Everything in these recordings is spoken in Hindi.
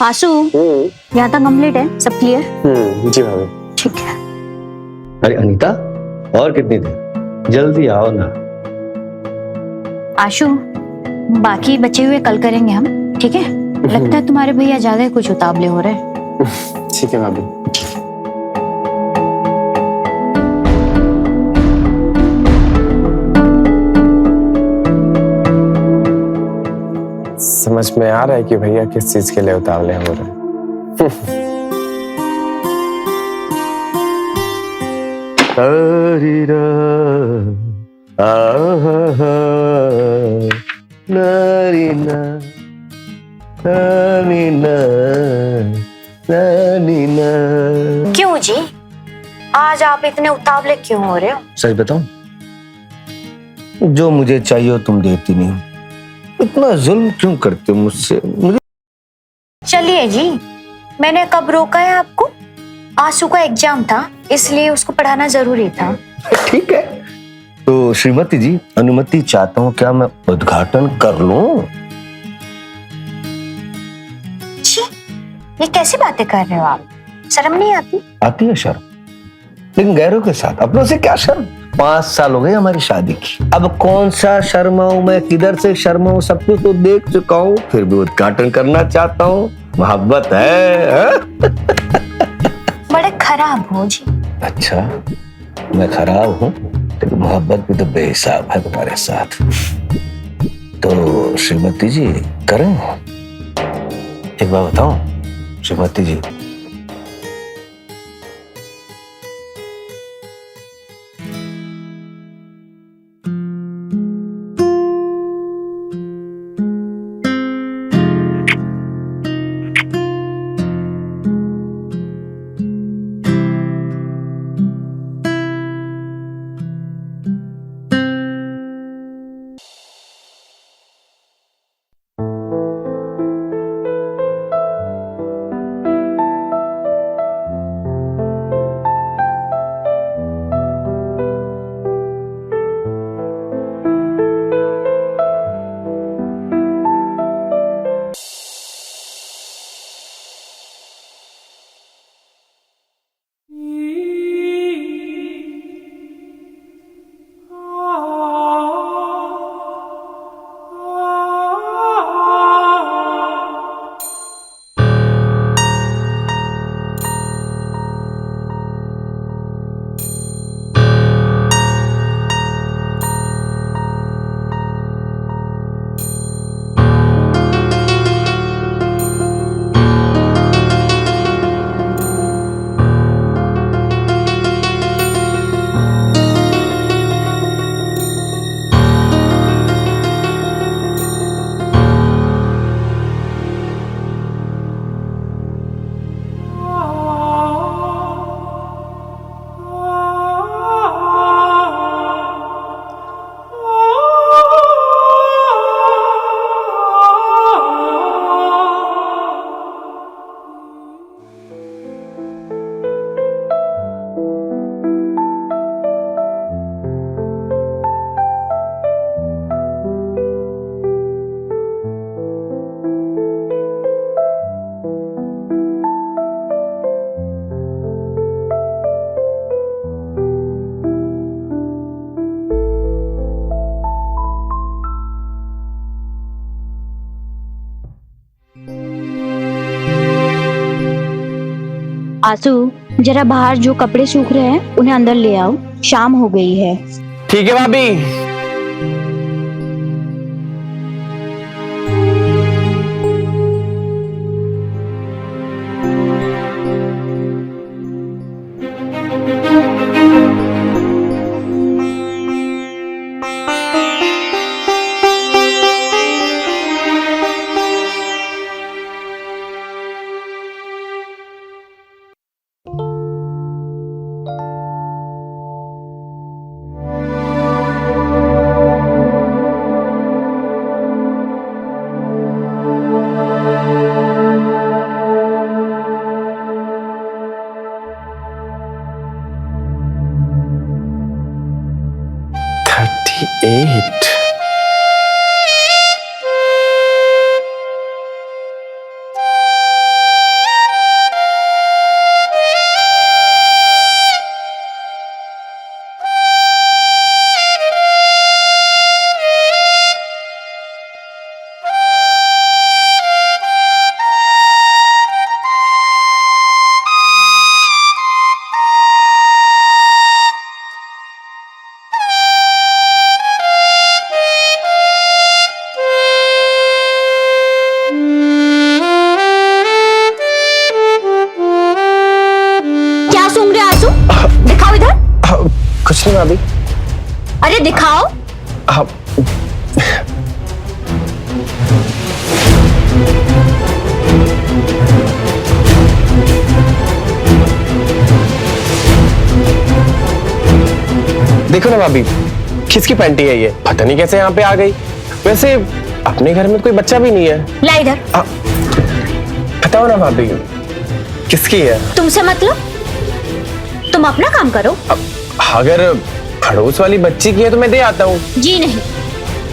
आशु, यहाँ तक कंप्लीट है, सब क्लियर? जी भाभी। ठीक है। अरे अनीता, और कितनी देर, जल्दी आओ ना। आशु, बाकी बचे हुए कल करेंगे हम, ठीक है? लगता है तुम्हारे भैया ज्यादा ही कुछ उतावले हो रहे हैं। ठीक है भाभी। समझ में आ रहा है कि भैया किस चीज के लिए उतावले हो रहे हैं। क्यों जी, आज आप इतने उतावले क्यों हो रहे हो? सच बताऊं, जो मुझे चाहिए तुम देती नहीं, इतना जुल्म क्यों करते हो मुझसे? मुझे चलिए जी, मैंने कब रोका है आपको? आशु का एग्जाम था, इसलिए उसको पढ़ाना जरूरी था। ठीक है, तो श्रीमती जी अनुमति चाहता हूँ, क्या मैं उद्घाटन कर लूं? छी, ये कैसी बातें कर रहे हो आप? शर्म नहीं आती? आती है शर्म, लेकिन गैरों के साथ, अपनों से क्या शर्म? 5 साल हो गए हमारी शादी की, अब कौन सा शर्माऊं मैं, किधर से शर्माऊं? सब कुछ तो देख चुका हूँ, फिर भी उद्घाटन करना चाहता हूँ। मोहब्बत है? बड़े खराब हो जी। अच्छा, मैं खराब हूँ, लेकिन मोहब्बत भी तो बेहिसाब है तुम्हारे साथ। तो श्रीमती जी करें? एक बार बताओ श्रीमती जी, आशु, जरा बाहर जो कपड़े सूख रहे हैं उन्हें अंदर ले आओ, शाम हो गई है। ठीक है भाभी। भाभी। अरे दिखाओ। आप देखो ना भाभी, किसकी पैंटी है ये? पता नहीं कैसे यहाँ पे आ गई। वैसे अपने घर में कोई बच्चा भी नहीं है। ला इधर। बताओ ना भाभी, किसकी है? तुमसे मतलब? तुम अपना काम करो। अगर पड़ोस वाली बच्ची की है तो मैं दे आता हूँ। जी नहीं,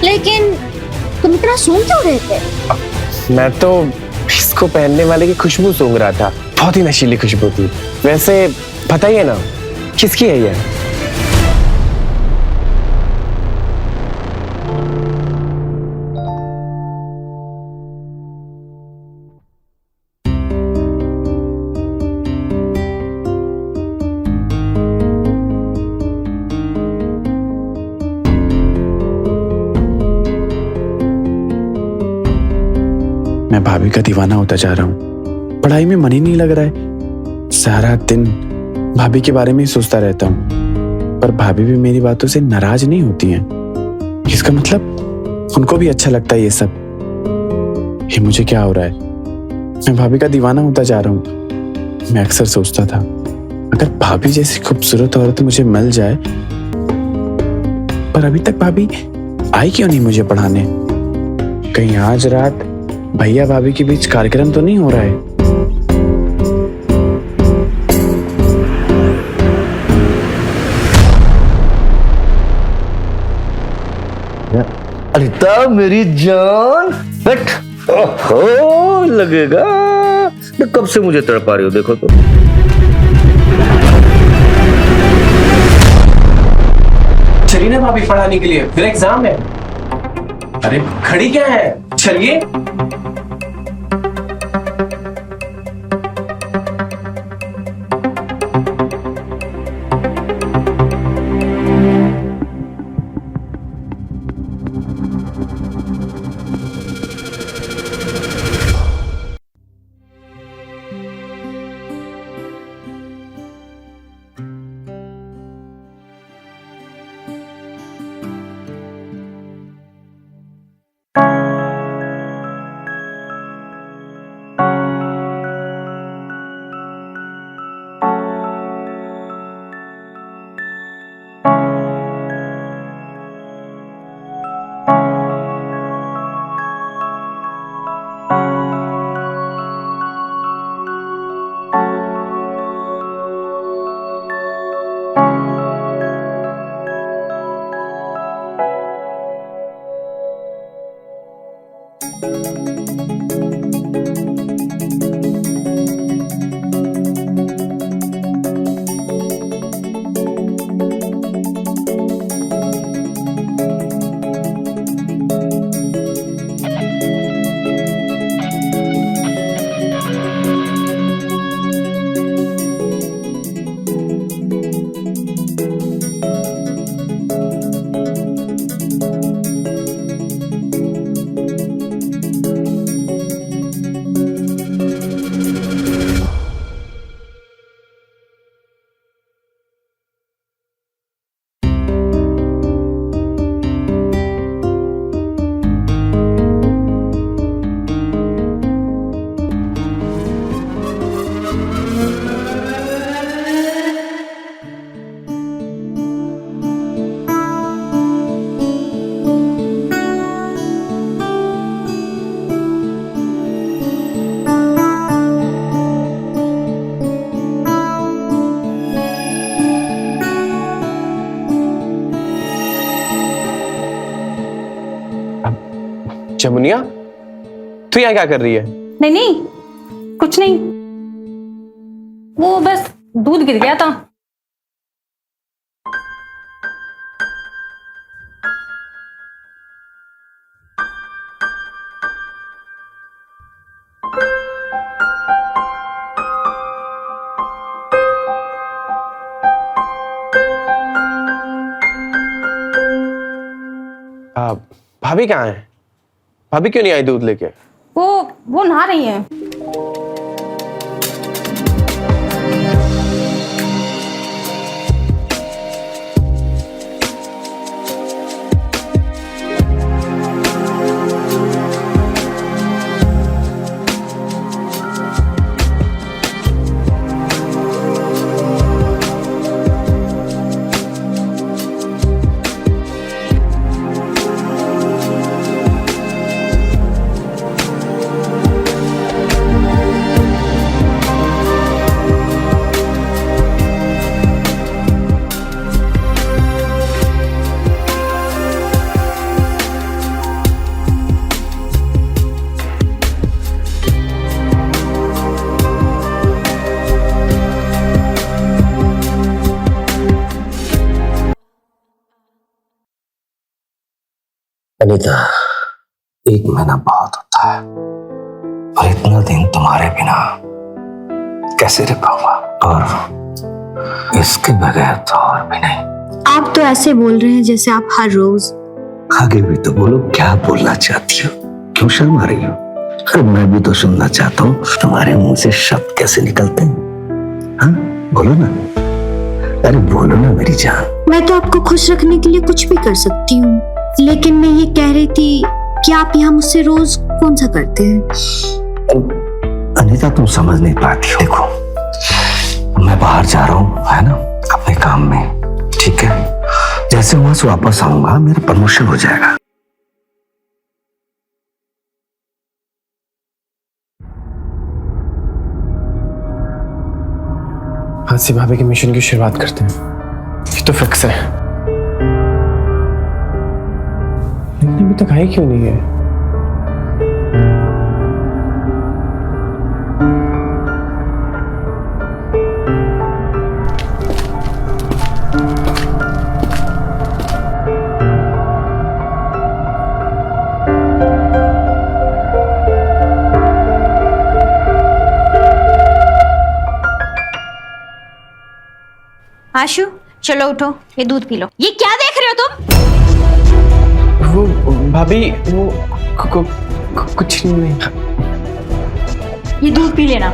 लेकिन तुम इतना सूंघ क्यों रहे थे? मैं तो इसको पहनने वाले की खुशबू सूंघ रहा था। बहुत ही नशीली खुशबू थी। वैसे बताइए ना, किसकी है ये? मैं भाभी का दीवाना होता जा रहा हूँ। पढ़ाई में मन ही नहीं लग रहा है। सारा दिन भाभी के बारे में ही सोचता रहता हूँ। पर भाभी भी मेरी बातों से नाराज नहीं होती हैं। इसका मतलब उनको भी अच्छा लगता है ये सब। ये मुझे क्या हो रहा है? मैं भाभी का दीवाना होता जा रहा हूँ। मैं अक्सर सोचता था, अगर भाभी जैसी खूबसूरत औरत मुझे मिल जाए। पर अभी तक भाभी आई क्यों नहीं मुझे पढ़ाने? कहीं आज रात भैया भाभी के बीच कार्यक्रम तो नहीं हो रहा है? अनिता मेरी जान, बैठ। ओहो, लगेगा तो कब से मुझे तड़पा रही हो, देखो तो। चलिए ना भाभी पढ़ाने के लिए, फिर एग्जाम है। अरे खड़ी क्या है, चलिए। जमुनिया, तू यहाँ क्या कर रही है? नहीं नहीं, कुछ नहीं, वो बस दूध गिर गया था। भाभी कहाँ है? भाभी क्यों नहीं आई दूध लेके? वो नहा रही है। अनीता, 1 महीना बहुत होता है और इतना दिन तुम्हारे बिना कैसे रह पाऊंगा, और इसके बगैर तो और भी नहीं। आप तो ऐसे बोल रहे हैं जैसे आप हर रोज। आगे भी तो बोलो, क्या बोलना चाहती हो, क्यों शर्मा रही हो? अरे मैं भी तो सुनना चाहता हूँ तुम्हारे मुंह से शब्द कैसे निकलते हैं। हाँ बोलो ना, अरे बोलो ना मेरी जान। मैं तो आपको खुश रखने के लिए कुछ भी कर सकती हूँ, लेकिन मैं ये कह रही थी कि आप यहाँ मुझसे रोज कौन सा करते हैं? अनीता, तुम समझ नहीं पाती हो। देखो, मैं बाहर जा रहा हूँ, है ना, अपने काम में, ठीक है? जैसे वहां से वापस आऊंगा मेरा प्रमोशन हो जाएगा। आज से भाभी के मिशन की शुरुआत करते हैं, ये तो फिक्स है। लेकिन अभी तक आई क्यों नहीं है? आशु, चलो उठो, ये दूध पी लो। ये क्या देख रहे हो तुम? वो भाभी, वो कुछ नहीं। ये दूध पी लेना।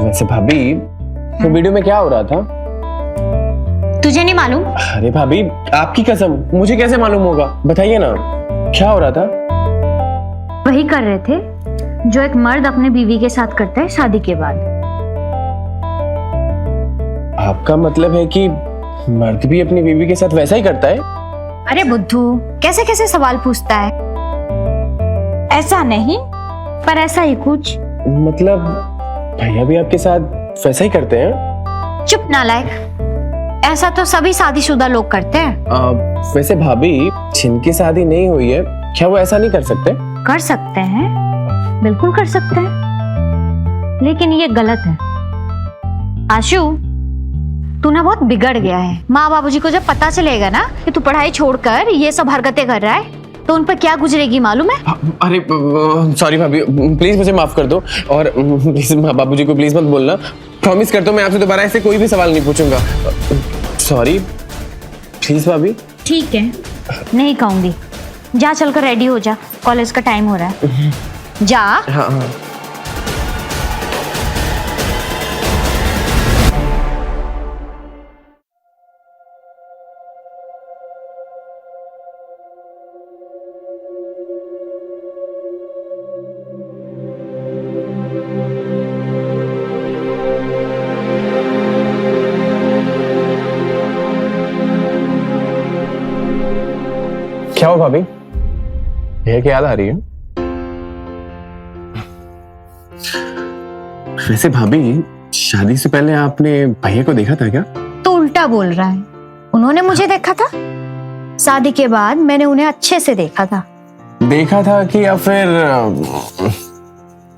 वैसे भाभी, वो वीडियो में क्या हो रहा था? तुझे नहीं मालूम? अरे भाभी, आपकी कसम, मुझे कैसे मालूम होगा? बताइए ना, क्या हो रहा था? वही कर रहे थे जो एक मर्द अपने बीवी के साथ करता है शादी के बाद। आपका मतलब है कि मर्द भी अपनी बीवी के साथ वैसा ही करता है? अरे बुद्धू, कैसे कैसे सवाल पूछता है? ऐसा नहीं, पर ऐसा ही कुछ। मतलब भैया भी आपके साथ वैसा ही करते हैं? चुप नालायक, ऐसा तो सभी शादीशुदा लोग करते हैं। वैसे भाभी, जिनकी शादी नहीं हुई है, क्या वो ऐसा नहीं कर सकते? कर सकते हैं, बिल्कुल कर सकते हैं, लेकिन ये गलत है। आशु, तू ना बहुत बिगड़ गया है। माँ बाबूजी को जब पता चलेगा ना कि तू पढ़ाई छोड़कर ये सब हरकतें कर रहा है, तो उन पर क्या गुजरेगी मालूम है? अरे सॉरी भाभी, प्लीज मुझे माफ कर दो, और प्लीज बाबूजी को प्लीज मत बोलना। प्रॉमिस करता हूँ मैं आपसे दोबारा ऐसे कोई भी सवाल नहीं पूछूंगा। सॉरी, प्लीज भाभी। ठीक है, नहीं कहूंगी। जा, चलकर रेडी हो जा, कॉलेज का टाइम हो रहा है। जा। हाँ हाँ। क्या हो भाभी, ये क्या याद आ रही है? वैसे भाभी, शादी से पहले आपने भैया को देखा था क्या? तो उल्टा बोल रहा है, उन्होंने मुझे देखा था। शादी के बाद मैंने उन्हें अच्छे से देखा था। देखा था कि या फिर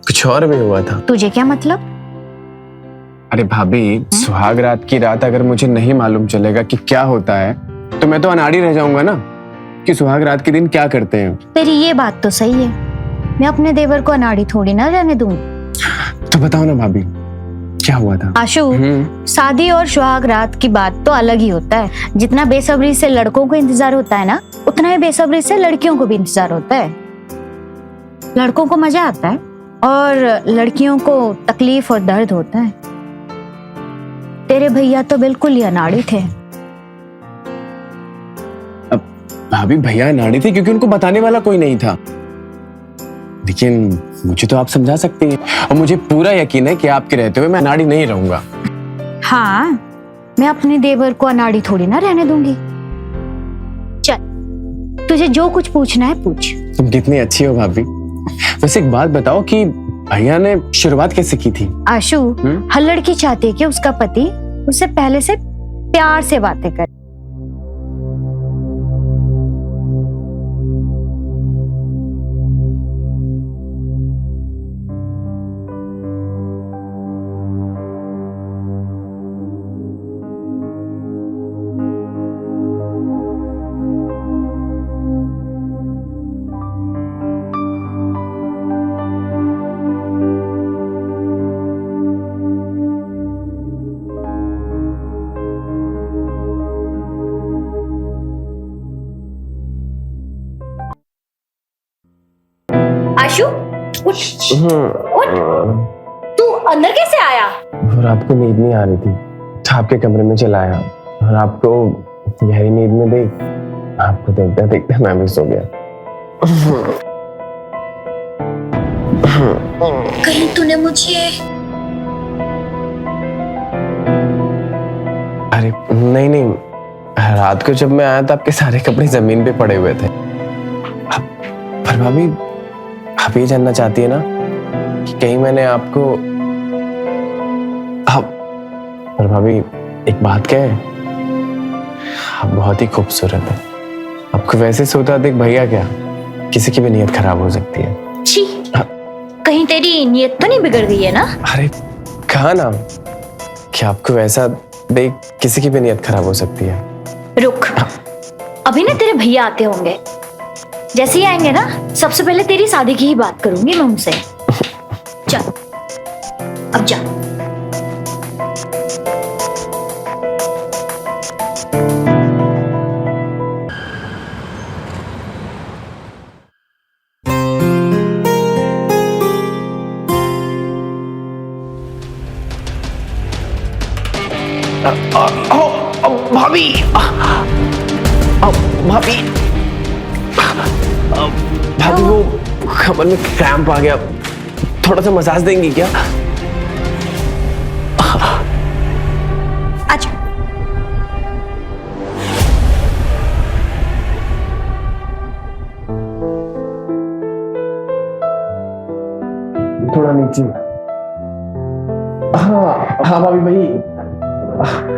कुछ और भी हुआ था? तुझे क्या मतलब? अरे भाभी, सुहाग रात की रात अगर मुझे नहीं मालूम चलेगा कि क्या होता है, तो मैं तो अनाड़ी रह जाऊंगा ना कि सुहाग रात के दिन क्या करते हैं। तेरी ये बात तो सही है, मैं अपने देवर को अनाड़ी थोड़ी ना रहने दूंगी। तो बताओ ना भाभी, क्या हुआ था? आशु, शादी और सुहाग रात की बात तो अलग ही होता है। जितना बेसब्री से लड़कों को इंतजार होता है ना, उतना ही बेसब्री से लड़कियों को भी इंतजार होता है। लड़कों को मजा आता है और लड़कियों को तकलीफ और दर्द होता है। तेरे भैया तो बिल्कुल ही अनाड़ी थे। भाभी, भैया नाड़ी थे क्योंकि उनको बताने वाला कोई नहीं था, लेकिन मुझे तो आप समझा सकती हैं, और मुझे पूरा यकीन है कि आपके रहते हुए मैं अनाड़ी नहीं रहूंगा। हाँ, मैं अपने देवर को अनाड़ी थोड़ी ना रहने दूंगी। चल, तुझे जो कुछ पूछना है पूछ। तुम कितनी अच्छी हो भाभी। वैसे एक बात बताओ कि भैया ने शुरुआत कैसे की थी? आशु, हर लड़की चाहती है कि उसका पति उससे पहले से प्यार से बातें करे। उठ उठ। तू अंदर कैसे आया? और आपको नींद नहीं आ रही थी तो आपके कमरे में चला आया और आपको गहरी नींद में देख आपको देखते देखते मैं भी सो गया। कहीं तूने मुझे? अरे नहीं नहीं, रात को जब मैं आया तो आपके सारे कपड़े जमीन पे पड़े हुए थे। पर भाभी आप ये जानना चाहती है ना कि कहीं मैंने आपको पर भाभी एक बात कहे, आप बहुत ही खूबसूरत है। आपको वैसे सोता देख भैया क्या किसी की भी नीयत खराब हो सकती है। छी, कहीं तेरी नीयत तो नहीं बिगड़ गई है ना? अरे कहा ना कि आपको वैसा देख किसी की भी नीयत खराब हो सकती है। रुक, अभी ना तेरे भैया आते होंगे, जैसे ही आएंगे ना सबसे पहले तेरी शादी की ही बात करूंगी मैं उनसे। चल अब जा। भाभी भाभी भाभी वो कमर में क्रैम्प आ गया, थोड़ा सा मसाज देंगी क्या? अच्छा थोड़ा नीचे। हाँ हाँ भाभी भाई